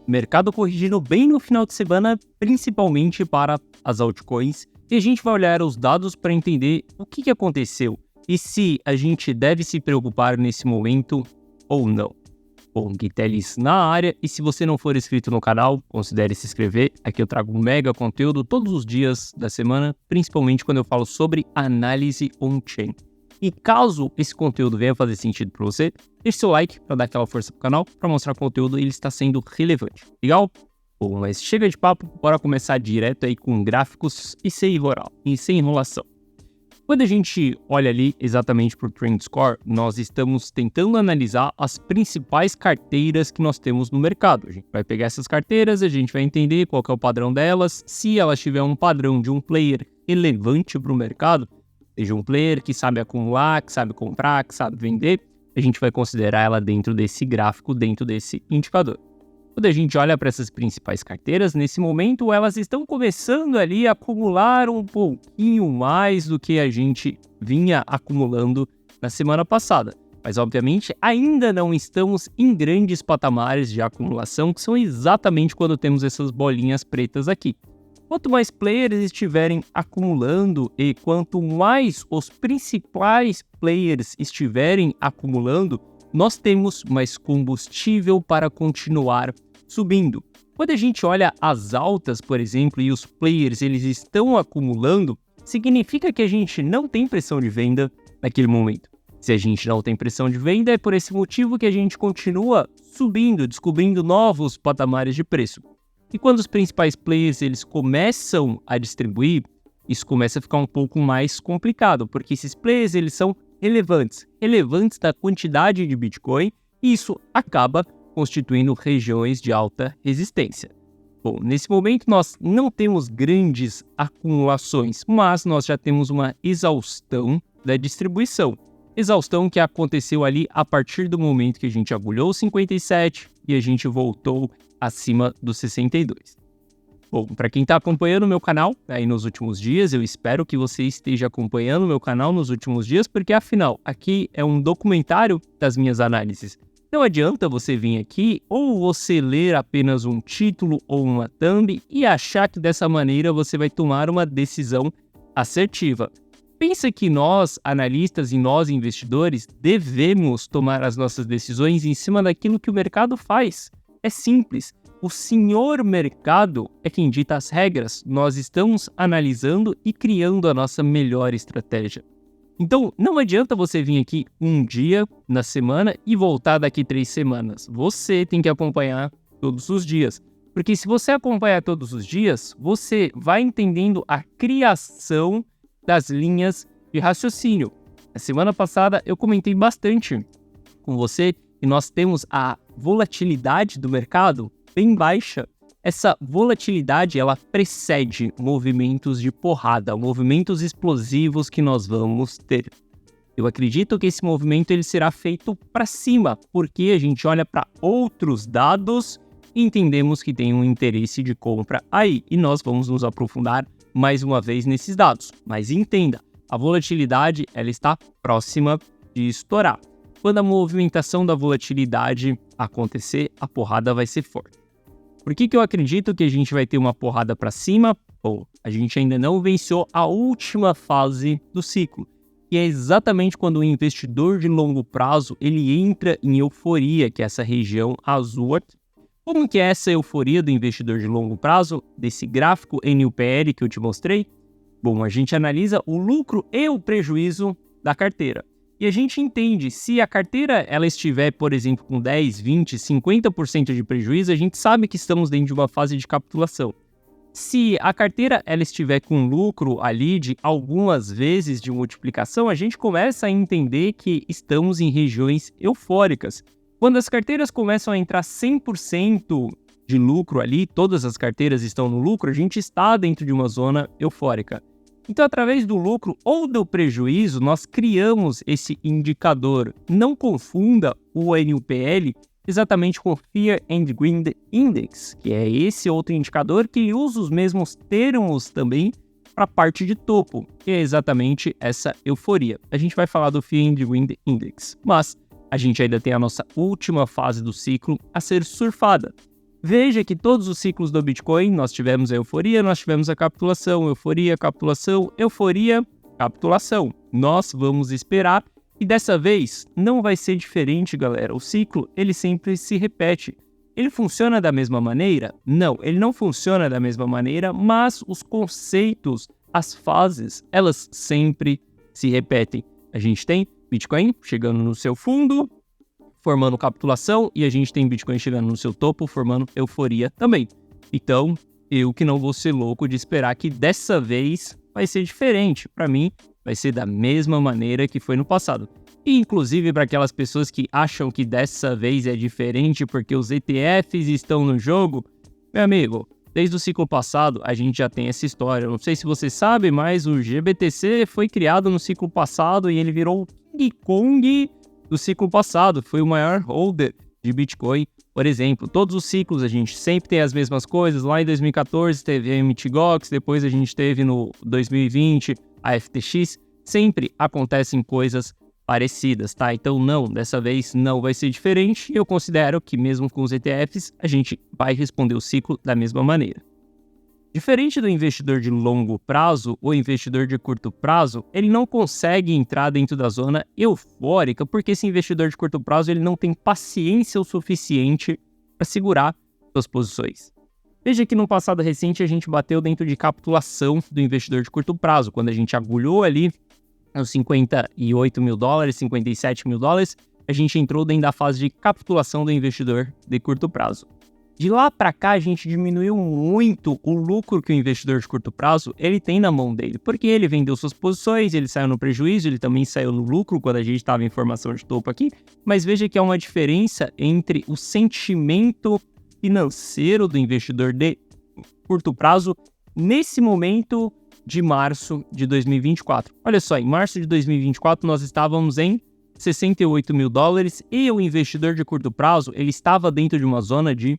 Mercado corrigindo bem no final de semana, principalmente para as altcoins, e a gente vai olhar os dados para entender o que aconteceu e se a gente deve se preocupar nesse momento ou não. Bom, Gui Telles na área, e se você não for inscrito no canal, considere se inscrever. Aqui eu trago mega conteúdo todos os dias da semana, principalmente quando eu falo sobre análise on-chain. E caso esse conteúdo venha fazer sentido para você, deixe seu like para dar aquela força pro canal, para mostrar que o conteúdo ele está sendo relevante. Legal? Bom, mas chega de papo, bora começar direto aí com gráficos e sem enrolação. Quando a gente olha ali exatamente para o Trend Score, nós estamos tentando analisar as principais carteiras que nós temos no mercado. A gente vai pegar essas carteiras, a gente vai entender qual que é o padrão delas. Se elas tiver um padrão de um player relevante para o mercado, seja um player que sabe acumular, que sabe comprar, que sabe vender, a gente vai considerar ela dentro desse gráfico, dentro desse indicador. Quando a gente olha para essas principais carteiras, nesse momento elas estão começando ali a acumular um pouquinho mais do que a gente vinha acumulando na semana passada. Mas, obviamente, ainda não estamos em grandes patamares de acumulação, que são exatamente quando temos essas bolinhas pretas aqui. Quanto mais players estiverem acumulando e quanto mais os principais players estiverem acumulando, nós temos mais combustível para continuar subindo. Quando a gente olha as altas, por exemplo, e os players eles estão acumulando, significa que a gente não tem pressão de venda naquele momento. Se a gente não tem pressão de venda, é por esse motivo que a gente continua subindo, descobrindo novos patamares de preço. E quando os principais players eles começam a distribuir, isso começa a ficar um pouco mais complicado, porque esses players eles são relevantes da quantidade de Bitcoin, e isso acaba constituindo regiões de alta resistência. Bom, nesse momento nós não temos grandes acumulações, mas nós já temos uma exaustão da distribuição. Exaustão que aconteceu ali a partir do momento que a gente agulhou 57 e a gente voltou acima dos 62. Bom, para quem está acompanhando o meu canal aí nos últimos dias, eu espero que você esteja acompanhando o meu canal nos últimos dias, porque afinal, aqui é um documentário das minhas análises. Não adianta você vir aqui ou você ler apenas um título ou uma thumb e achar que dessa maneira você vai tomar uma decisão assertiva. Pensa que nós, analistas e nós, investidores, devemos tomar as nossas decisões em cima daquilo que o mercado faz. É simples. O senhor mercado é quem dita as regras. Nós estamos analisando e criando a nossa melhor estratégia. Então, não adianta você vir aqui um dia na semana e voltar daqui 3 semanas. Você tem que acompanhar todos os dias. Porque se você acompanhar todos os dias, você vai entendendo a criação das linhas de raciocínio. Na semana passada, eu comentei bastante com você que nós temos a volatilidade do mercado bem baixa. Essa volatilidade, ela precede movimentos de porrada, movimentos explosivos que nós vamos ter. Eu acredito que esse movimento ele será feito para cima, porque a gente olha para outros dados e entendemos que tem um interesse de compra aí. E nós vamos nos aprofundar mais uma vez nesses dados. Mas entenda, a volatilidade ela está próxima de estourar. Quando a movimentação da volatilidade acontecer, a porrada vai ser forte. Por que eu acredito que a gente vai ter uma porrada para cima? Bom, a gente ainda não venceu a última fase do ciclo, que é exatamente quando o investidor de longo prazo ele entra em euforia, que é essa região azul aqui. Como que é essa euforia do investidor de longo prazo, desse gráfico NUPL que eu te mostrei? Bom, a gente analisa o lucro e o prejuízo da carteira. E a gente entende, se a carteira ela estiver, por exemplo, com 10, 20, 50% de prejuízo, a gente sabe que estamos dentro de uma fase de capitulação. Se a carteira ela estiver com lucro ali de algumas vezes de multiplicação, a gente começa a entender que estamos em regiões eufóricas. Quando as carteiras começam a entrar 100% de lucro ali, todas as carteiras estão no lucro, a gente está dentro de uma zona eufórica. Então, através do lucro ou do prejuízo, nós criamos esse indicador. Não confunda o NUPL exatamente com Fear and Greed Index, que é esse outro indicador que usa os mesmos termos também para a parte de topo, que é exatamente essa euforia. A gente vai falar do Fear and Greed Index, mas a gente ainda tem a nossa última fase do ciclo a ser surfada. Veja que todos os ciclos do Bitcoin, nós tivemos a euforia, nós tivemos a capitulação, euforia, capitulação, euforia, capitulação. Nós vamos esperar e dessa vez não vai ser diferente, galera. O ciclo, ele sempre se repete. Ele funciona da mesma maneira? Não, ele não funciona da mesma maneira, mas os conceitos, as fases, elas sempre se repetem. A gente tem Bitcoin chegando no seu fundo, formando capitulação, e a gente tem Bitcoin chegando no seu topo, formando euforia também. Então, eu que não vou ser louco de esperar que dessa vez vai ser diferente. Para mim, vai ser da mesma maneira que foi no passado. E, inclusive, para aquelas pessoas que acham que dessa vez é diferente porque os ETFs estão no jogo, meu amigo, desde o ciclo passado a gente já tem essa história. Não sei se você sabe, mas o GBTC foi criado no ciclo passado e ele virou o King Kong do ciclo passado. Foi o maior holder de Bitcoin, por exemplo. Todos os ciclos a gente sempre tem as mesmas coisas. Lá em 2014 teve a MTGOX, depois a gente teve no 2020 a FTX. Sempre acontecem coisas parecidas, tá? Então não, dessa vez não vai ser diferente. Eu considero que mesmo com os ETFs, a gente vai responder o ciclo da mesma maneira. Diferente do investidor de longo prazo, o investidor de curto prazo, ele não consegue entrar dentro da zona eufórica, porque esse investidor de curto prazo ele não tem paciência o suficiente para segurar suas posições. Veja que no passado recente a gente bateu dentro de capitulação do investidor de curto prazo, quando a gente agulhou ali os 58 mil dólares, 57 mil dólares, a gente entrou dentro da fase de capitulação do investidor de curto prazo. De lá para cá, a gente diminuiu muito o lucro que o investidor de curto prazo ele tem na mão dele, porque ele vendeu suas posições, ele saiu no prejuízo, ele também saiu no lucro quando a gente estava em formação de topo aqui, mas veja que há uma diferença entre o sentimento financeiro do investidor de curto prazo nesse momento de março de 2024. Olha só, em março de 2024 nós estávamos em 68 mil dólares e o investidor de curto prazo ele estava dentro de uma zona de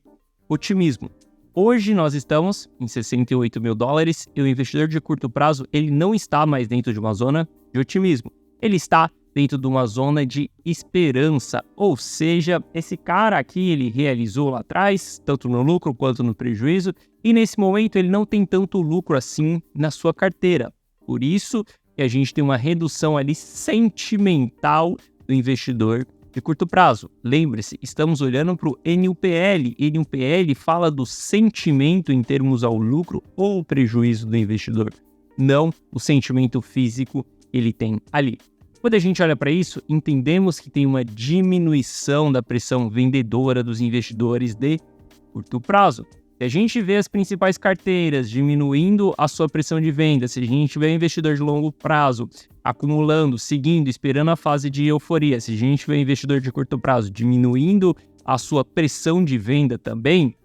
otimismo. Hoje nós estamos em 68 mil dólares e o investidor de curto prazo ele não está mais dentro de uma zona de otimismo. Ele está dentro de uma zona de esperança, ou seja, esse cara aqui ele realizou lá atrás, tanto no lucro quanto no prejuízo, e nesse momento ele não tem tanto lucro assim na sua carteira. Por isso que a gente tem uma redução ali sentimental do investidor de curto prazo. Lembre-se, estamos olhando para o NUPL. NUPL fala do sentimento em termos ao lucro ou prejuízo do investidor, não o sentimento físico que ele tem ali. Quando a gente olha para isso, entendemos que tem uma diminuição da pressão vendedora dos investidores de curto prazo. Se a gente vê as principais carteiras diminuindo a sua pressão de venda, se a gente vê o investidor de longo prazo acumulando, seguindo, esperando a fase de euforia, se a gente vê o investidor de curto prazo diminuindo a sua pressão de venda também,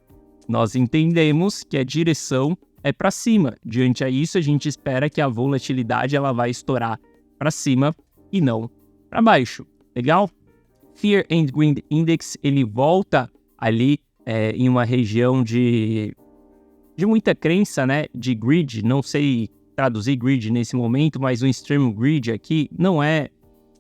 nós entendemos que a direção é para cima. Diante a isso, a gente espera que a volatilidade ela vai estourar para cima e não para baixo. Legal? Fear and Greed Index, ele volta ali em uma região de muita crença, né, de greed. Não sei traduzir greed nesse momento, mas o extremo greed aqui não é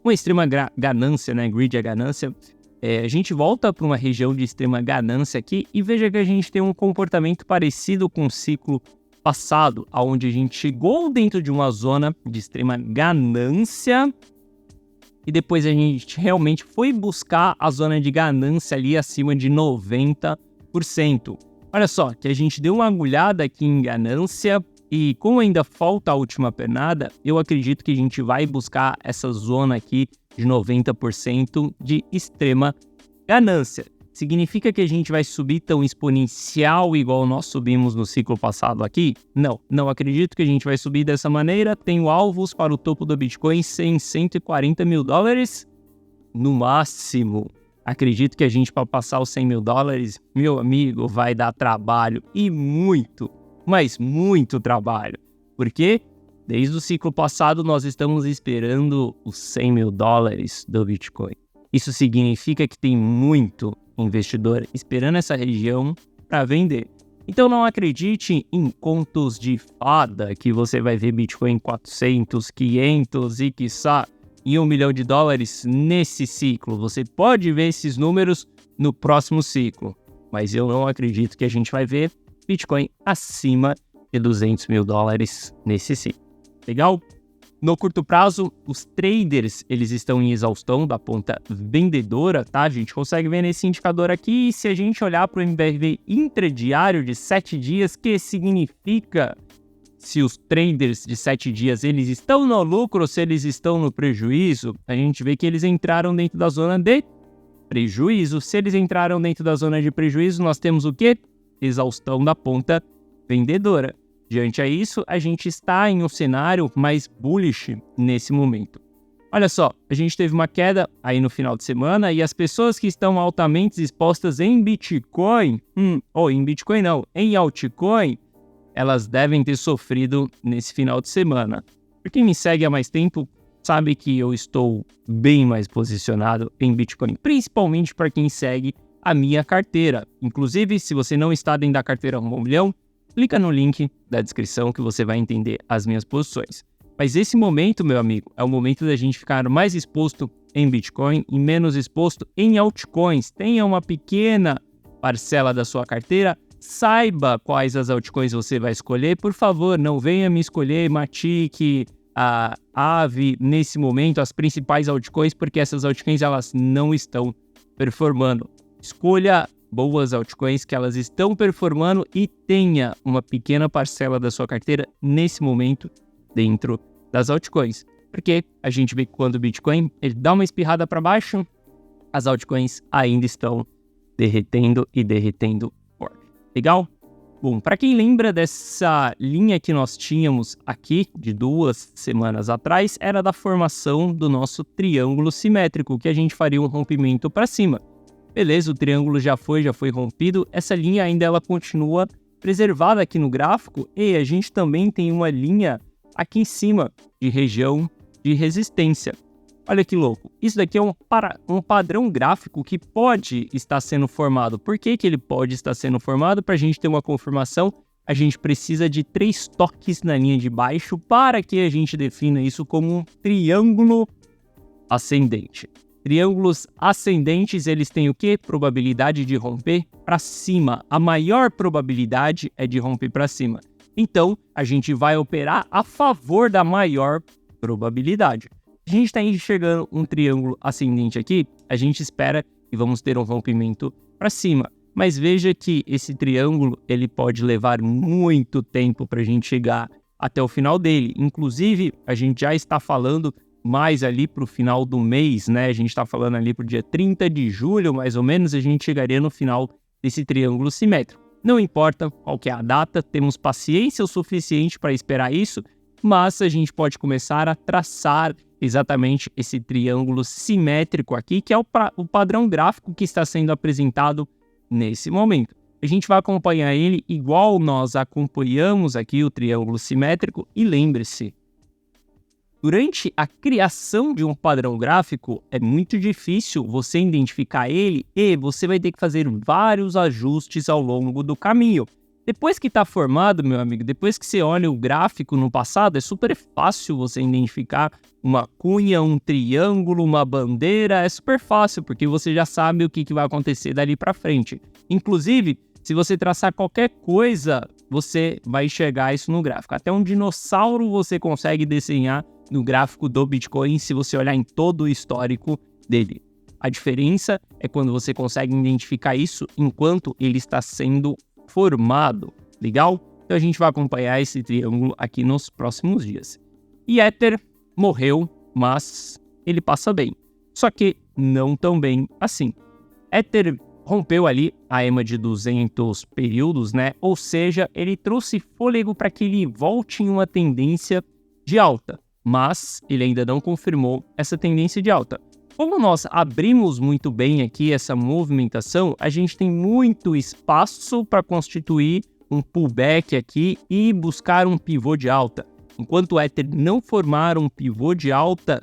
uma extrema ganância, né, greed é ganância. A gente volta para uma região de extrema ganância aqui e veja que a gente tem um comportamento parecido com o ciclo passado, onde a gente chegou dentro de uma zona de extrema ganância e depois a gente realmente foi buscar a zona de ganância ali acima de 90%. Olha só, que a gente deu uma agulhada aqui em ganância e como ainda falta a última pernada, eu acredito que a gente vai buscar essa zona aqui de 90% de extrema ganância. Significa que a gente vai subir tão exponencial igual nós subimos no ciclo passado aqui? Não acredito que a gente vai subir dessa maneira. Tenho alvos para o topo do Bitcoin em 140 mil dólares no máximo. Acredito que a gente para passar os 100 mil dólares, meu amigo, vai dar trabalho e muito, mas muito trabalho. Porque desde o ciclo passado nós estamos esperando os 100 mil dólares do Bitcoin. Isso significa que tem muito investidor esperando essa região para vender. Então não acredite em contos de fada que você vai ver Bitcoin 400, 500 e quiçá em $1 milhão nesse ciclo. Você pode ver esses números no próximo ciclo. mas eu não acredito que a gente vai ver Bitcoin acima de $200 mil nesse ciclo. Legal? No curto prazo, os traders eles estão em exaustão da ponta vendedora, tá? A gente consegue ver nesse indicador aqui. E se a gente olhar para o MBRV intradiário de 7 dias, que significa se os traders de 7 dias eles estão no lucro ou se eles estão no prejuízo, a gente vê que eles entraram dentro da zona de prejuízo. Se eles entraram dentro da zona de prejuízo, nós temos o quê? Exaustão da ponta vendedora. Diante a isso, a gente está em um cenário mais bullish nesse momento. Olha só, a gente teve uma queda aí no final de semana e as pessoas que estão altamente expostas em Bitcoin, em altcoin, elas devem ter sofrido nesse final de semana. Por quem me segue há mais tempo, sabe que eu estou bem mais posicionado em Bitcoin, principalmente para quem segue a minha carteira. Inclusive, se você não está dentro da carteira Rumo ao Milhão, clica no link da descrição que você vai entender as minhas posições. Mas esse momento, meu amigo, é o momento da gente ficar mais exposto em Bitcoin e menos exposto em altcoins. Tenha uma pequena parcela da sua carteira, saiba quais as altcoins você vai escolher. Por favor, não venha me escolher Matic, a Aave, nesse momento, as principais altcoins, porque essas altcoins elas não estão performando. Escolha boas altcoins que elas estão performando e tenha uma pequena parcela da sua carteira nesse momento dentro das altcoins. Porque a gente vê que quando o Bitcoin ele dá uma espirrada para baixo, as altcoins ainda estão derretendo forte. Legal? Bom, para quem lembra dessa linha que nós tínhamos aqui de 2 semanas atrás, era da formação do nosso triângulo simétrico, que a gente faria um rompimento para cima. Beleza, o triângulo já foi rompido, essa linha ainda ela continua preservada aqui no gráfico e a gente também tem uma linha aqui em cima de região de resistência. Olha que louco, isso daqui é um padrão gráfico que pode estar sendo formado. Por que ele pode estar sendo formado? Para a gente ter uma confirmação, a gente precisa de 3 toques na linha de baixo para que a gente defina isso como um triângulo ascendente. Triângulos ascendentes, eles têm o quê? Probabilidade de romper para cima. A maior probabilidade é de romper para cima. Então, a gente vai operar a favor da maior probabilidade. A gente está enxergando um triângulo ascendente aqui, a gente espera que vamos ter um rompimento para cima. Mas veja que esse triângulo ele pode levar muito tempo para a gente chegar até o final dele. Inclusive, a gente já está falando mais ali para o final do mês, né? A gente está falando ali para o dia 30 de julho, mais ou menos, a gente chegaria no final desse triângulo simétrico. Não importa qual que é a data, temos paciência o suficiente para esperar isso, mas a gente pode começar a traçar exatamente esse triângulo simétrico aqui, que é o padrão gráfico que está sendo apresentado nesse momento. A gente vai acompanhar ele igual nós acompanhamos aqui o triângulo simétrico e lembre-se, durante a criação de um padrão gráfico, é muito difícil você identificar ele e você vai ter que fazer vários ajustes ao longo do caminho. Depois que está formado, meu amigo, depois que você olha o gráfico no passado, é super fácil você identificar uma cunha, um triângulo, uma bandeira, é super fácil, porque você já sabe o que vai acontecer dali para frente. Inclusive, se você traçar qualquer coisa, você vai enxergar isso no gráfico. Até um dinossauro você consegue desenhar no gráfico do Bitcoin se você olhar em todo o histórico dele. A diferença é quando você consegue identificar isso enquanto ele está sendo formado. Legal? Então a gente vai acompanhar esse triângulo aqui nos próximos dias. E Ether morreu, mas ele passa bem. Só que não tão bem assim. Ether rompeu ali a EMA de 200 períodos, né? Ou seja, ele trouxe fôlego para que ele volte em uma tendência de alta. Mas ele ainda não confirmou essa tendência de alta. Como nós abrimos muito bem aqui essa movimentação, a gente tem muito espaço para constituir um pullback aqui e buscar um pivô de alta. Enquanto o Ether não formar um pivô de alta,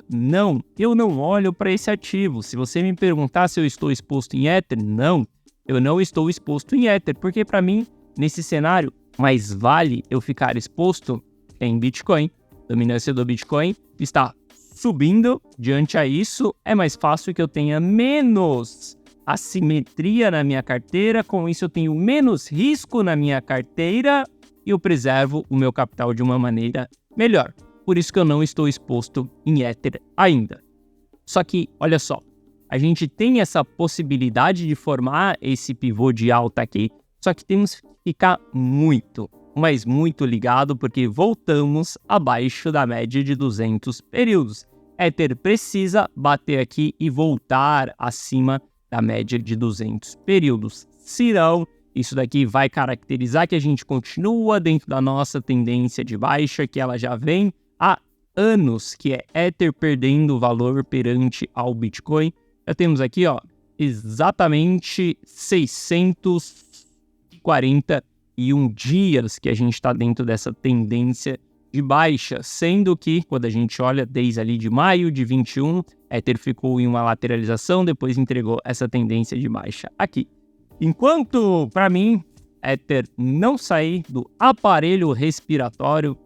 eu não olho para esse ativo. Se você me perguntar se eu estou exposto em Ether, não, eu não estou exposto em Ether, porque para mim, nesse cenário, mais vale eu ficar exposto em Bitcoin. A dominância do Bitcoin está subindo, diante a isso, é mais fácil que eu tenha menos assimetria na minha carteira, com isso eu tenho menos risco na minha carteira e eu preservo o meu capital de uma maneira melhor. Por isso que eu não estou exposto em Ether ainda. Só que, olha só, a gente tem essa possibilidade de formar esse pivô de alta aqui, só que temos que ficar muito, mas muito ligado, porque voltamos abaixo da média de 200 períodos. Ether precisa bater aqui e voltar acima da média de 200 períodos. Se não, isso daqui vai caracterizar que a gente continua dentro da nossa tendência de baixa, que ela já vem há anos, que é Ether perdendo valor perante ao Bitcoin. Já temos aqui, ó, exatamente 641 dias que a gente está dentro dessa tendência de baixa, sendo que, quando a gente olha desde ali de maio de 21, Ether ficou em uma lateralização, depois entregou essa tendência de baixa aqui. Enquanto, para mim, Ether não sair do aparelho respiratório,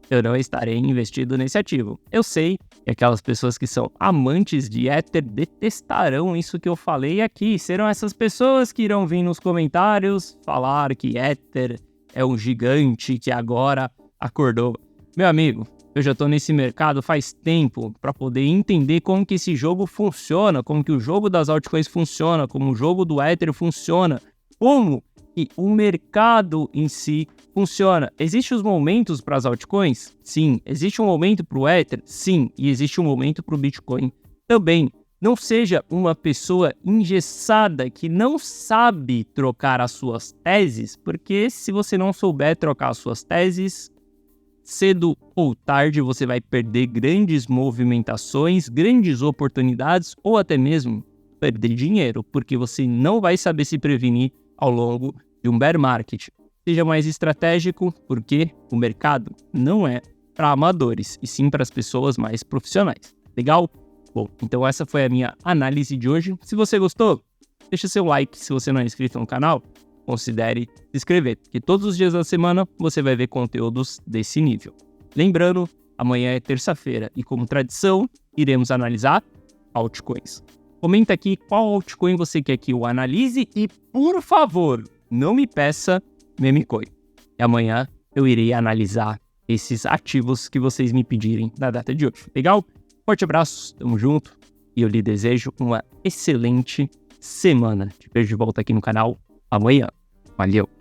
eu não estarei investido nesse ativo. Eu sei que aquelas pessoas que são amantes de Ether detestarão isso que eu falei aqui. Serão essas pessoas que irão vir nos comentários falar que Ether é um gigante que agora acordou. Meu amigo, eu já estou nesse mercado faz tempo para poder entender como que esse jogo funciona, como que o jogo das altcoins funciona, como o jogo do Ether funciona, como que o mercado em si funciona. Existem os momentos para as altcoins? Sim. Existe um momento para o Ether? Sim. E existe um momento para o Bitcoin também. Não seja uma pessoa engessada que não sabe trocar as suas teses, porque se você não souber trocar as suas teses, cedo ou tarde você vai perder grandes movimentações, grandes oportunidades ou até mesmo perder dinheiro, porque você não vai saber se prevenir ao longo de um bear market. Seja mais estratégico, porque o mercado não é para amadores, e sim para as pessoas mais profissionais. Legal? Bom, então essa foi a minha análise de hoje. Se você gostou, deixa seu like. Se você não é inscrito no canal, considere se inscrever, porque todos os dias da semana você vai ver conteúdos desse nível. Lembrando, amanhã é terça-feira e, como tradição, iremos analisar altcoins. Comenta aqui qual altcoin você quer que eu analise e, por favor, não me peça meme coin. E amanhã eu irei analisar esses ativos que vocês me pedirem na data de hoje. Legal? Forte abraço, tamo junto e eu lhe desejo uma excelente semana. Te vejo de volta aqui no canal amanhã. Valeu!